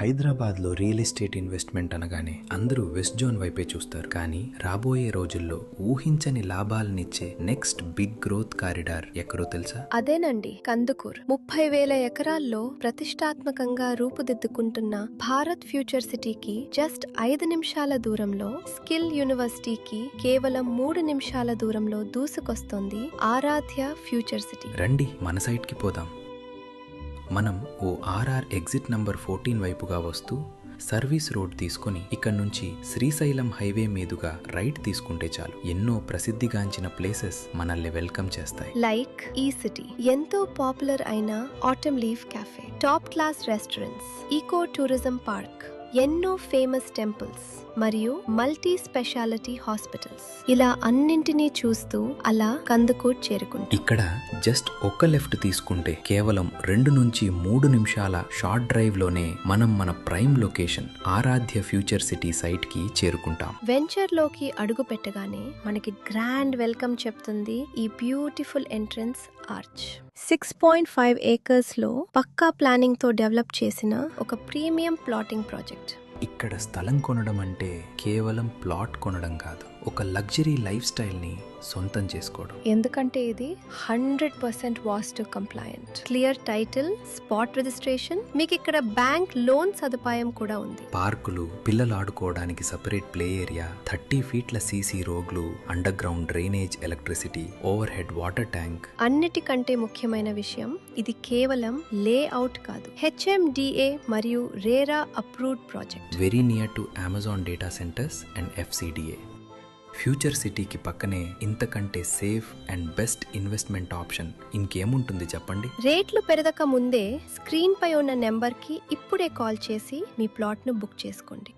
హైదరాబాద్లో real estate investment అనగానే అందరూ వెస్ట్ జోన్ వైపే చూస్తారు. కానీ రాబోయే రోజుల్లో ఊహించని లాభాలనిచ్చే నెక్స్ట్ బిగ్ గ్రోత్ కారిడార్ ఎక్కడో తెలుసా? అదేనండి, కందుకూర్. 30,000 ఎకరాల్లో ప్రతిష్టాత్మకంగా రూపుదిద్దుకుంటున్న భారత్ ఫ్యూచర్ సిటీకి జస్ట్ 5 నిమిషాల దూరంలో, స్కిల్ యూనివర్సిటీకి కేవలం 3 నిమిషాల దూరంలో దూసుకొస్తోంది ఆరాధ్య ఫ్యూచర్ సిటీ. రండి మన సైట్ కి పోదాం. మనం ఓ ఆర్ఆర్ ఎగ్జిట్ నంబర్ 14 వైపుగా వస్తూ సర్వీస్ రోడ్ తీసుకుని ఇక్కడ నుంచి శ్రీశైలం హైవే మీదుగా రైట్ తీసుకుంటే చాలు ఎన్నో ప్రసిద్ధిగాంచిన ప్లేసెస్ మనల్ని వెల్కమ్ చేస్తాయి. లైక్ ఈ సిటీ ఎంతో పాపులర్ అయిన autumn leaf cafe, top class restaurants, eco tourism park, ఎన్నో ఫేమస్ టెంపుల్స్ మరియు మల్టీ స్పెషాలిటీ హాస్పిటల్స్. ఇలా అన్నింటినీ చూస్తూ అలా కందుకూర్ చేరుకుంటాం. ఇక్కడ జస్ట్ ఒక్క లెఫ్ట్ తీసుకుంటే కేవలం 2 నుంచి 3 నిమిషాల షార్ట్ డ్రైవ్ లోనే మనం మన ప్రైమ్ లొకేషన్ ఆరాధ్య ఫ్యూచర్ సిటీ సైట్ కి చేరుకుంటాం. వెంచర్ లోకి అడుగు పెట్టగానే మనకి గ్రాండ్ వెల్కమ్ చెప్తుంది ఈ బ్యూటిఫుల్ ఎంట్రన్స్ ఆర్చ్. 6.5 ఏకర్స్ లో పక్కా ప్లానింగ్ తో డెవలప్ చేసిన ఒక ప్రీమియం ప్లాటింగ్ ప్రాజెక్ట్. ఇక్కడ స్థలం కొనడం అంటే కేవలం ప్లాట్ కొనడం కాదు, ఒక లగ్జరీ లైఫ్ స్టైల్ ని సొంతం చేసుకోవడం. ఎందుకంటే ఇది 100% vastu compliant, clear title, spot registration, మీకు ఇక్కడ బ్యాంక్ లోన్ సదుపాయం కూడా ఉంది. పార్కులు, పిల్లలు ఆడుకోవడానికి సపరేట్ ప్లే ఏరియా, 30 ఫీట్ల సీసీ రోడ్లు, underground drainage, electricity, overhead water tank. అన్నిటికంటే ముఖ్యమైన విషయం, ఇది కేవలం లేఅవుట్ కాదు, HMDA మరియు RERA approved project. Very near to Amazon data centres and FCDA. Future సిటీకి పక్కనే ఇంతకంటే safe and best investment option ఇంకేముంటుంది చెప్పండి? రేట్లు పెరగక ముందే స్క్రీన్ పై ఉన్న నెంబర్ కి ఇప్పుడే కాల్ చేసి మీ ప్లాట్ ను బుక్ చేసుకోండి.